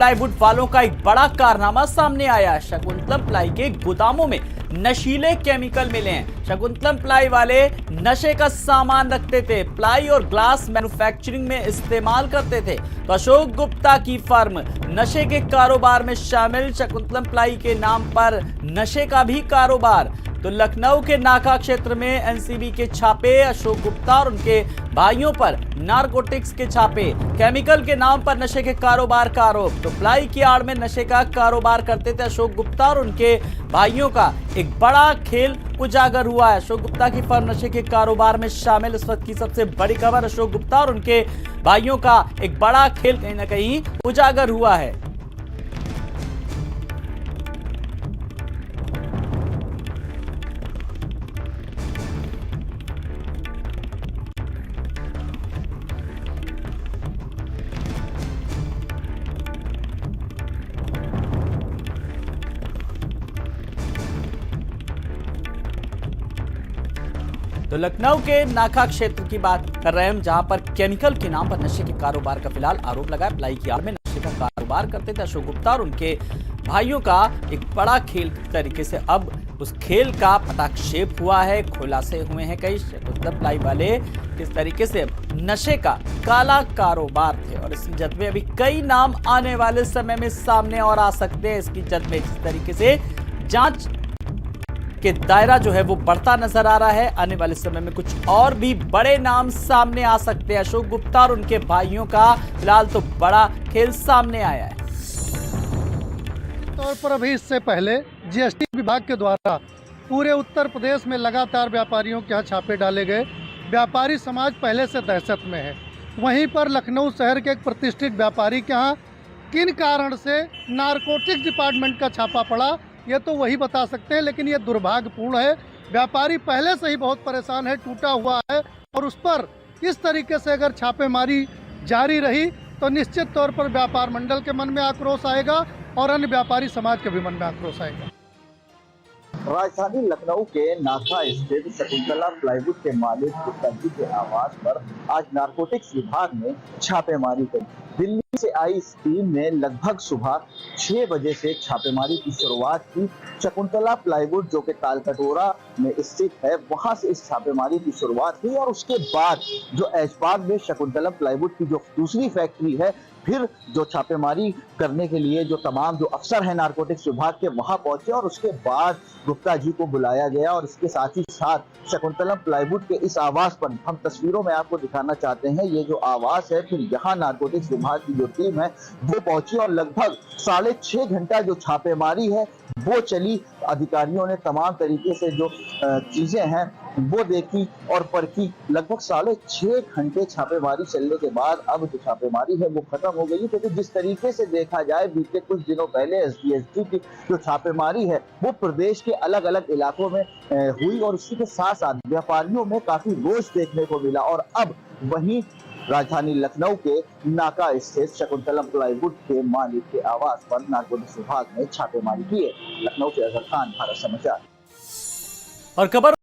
Plywood वालों का एक बड़ा कारनामा सामने आया। शकुंतलम प्लाई के गोदामों में नशीले केमिकल मिले हैं। शकुंतलम प्लाई वाले नशे का सामान रखते थे, प्लाई और ग्लास मैन्युफैक्चरिंग में इस्तेमाल करते थे। तो अशोक गुप्ता की फर्म नशे के कारोबार में शामिल। शकुंतलम प्लाई के नाम पर नशे का भी कारोबार। तो लखनऊ के नाका क्षेत्र में एनसीबी के छापे, अशोक गुप्ता और उनके भाइयों पर नारकोटिक्स के छापे, केमिकल के नाम पर नशे के कारोबार का आरोप। तो प्लाई की आड़ में नशे का कारोबार करते थे अशोक गुप्ता और उनके भाइयों का एक बड़ा खेल उजागर हुआ है। अशोक गुप्ता की फर्म नशे के कारोबार में शामिल। इस वक्त की सबसे बड़ी खबर, अशोक गुप्ता और उनके भाइयों का एक बड़ा खेल कहीं ना कहीं उजागर हुआ है। तो लखनऊ के नाका क्षेत्र की बात कर रहे हैं हम, जहां पर केमिकल के नाम पर नशे के कारोबार का फिलहाल आरोप लगा है। प्लाई की आड़ में नशे का कारोबार करते थे अशोक गुप्ता और उनके भाइयों का एक बड़ा खेल तरीके से अब उस खेल का पटाक्षेप हुआ है। खुलासे हुए हैं कई। शकुंतलम प्लाई वाले किस तरीके से नशे का काला कारोबार थे और इस जद में अभी कई नाम आने वाले समय में सामने और आ सकते हैं। इसकी जद में जिस तरीके से जांच कि दायरा जो है वो बढ़ता नजर आ रहा है। आने वाले समय में कुछ और भी बड़े नाम सामने आ सकते हैं। अशोक गुप्ता और उनके भाइयों का फिलहाल तो बड़ा खेल सामने आया है। तौर पर अभी इससे पहले जीएसटी विभाग के द्वारा पूरे उत्तर प्रदेश में लगातार व्यापारियों के यहाँ छापे डाले गए। व्यापारी समाज पहले से दहशत में है। वहीं पर लखनऊ शहर के एक प्रतिष्ठित व्यापारी के यहाँ किन कारण से नारकोटिक्स डिपार्टमेंट का छापा पड़ा, ये तो वही बता सकते हैं, लेकिन ये दुर्भाग्यपूर्ण है। व्यापारी पहले से ही बहुत परेशान है, टूटा हुआ है, और उस पर इस तरीके से अगर छापेमारी जारी रही तो निश्चित तौर पर व्यापार मंडल के मन में आक्रोश आएगा और अन्य व्यापारी समाज के भी मन में आक्रोश आएगा। राजधानी लखनऊ के नाका स्थित शकुंतला प्लाईवुड के मालिक गुप्ता जी के आवास पर आज नारकोटिक्स विभाग ने छापेमारी की। दिल्ली से आई इस टीम ने लगभग सुबह 6 बजे से छापेमारी की शुरुआत की। शकुंतला प्लाईवुड जो कि तालकटोरा में स्थित है, वहां से इस छापेमारी की शुरुआत हुई और उसके बाद जो ऐशबाग में शकुंतला प्लाईवुड की जो दूसरी फैक्ट्री है, फिर जो छापेमारी करने के लिए जो तमाम जो अफसर हैं नारकोटिक्स विभाग के वहां पहुंचे और उसके बाद गुप्ता जी को बुलाया गया। और इसके साथ ही साथ शकुंतलम प्लाईवुड के इस आवास पर हम तस्वीरों में आपको दिखाना चाहते हैं, ये जो आवास है, फिर यहाँ नारकोटिक्स विभाग की जो टीम है वो पहुंची और लगभग 6.5 घंटा जो छापेमारी है वो चली। अधिकारियों ने तमाम तरीके से जो चीजें हैं वो देखी और परखी। लगभग 6.5 घंटे छापेमारी चलने के बाद अब जो छापेमारी है वो खत्म हो गई। क्योंकि जिस तरीके से देखा जाए बीते कुछ दिनों पहले एसडीएसटी की जो छापेमारी है वो प्रदेश के अलग अलग इलाकों में हुई और इसी के साथ साथ व्यापारियों में काफी रोष देखने को मिला। और अब वहीं राजधानी लखनऊ के नाका स्थित शकुंतलम प्लाईवुड के मालिक के आवास पर नारकोटिक्स विभाग ने छापेमारी की है। लखनऊ से अजहर खान, भारत समाचार। और खबर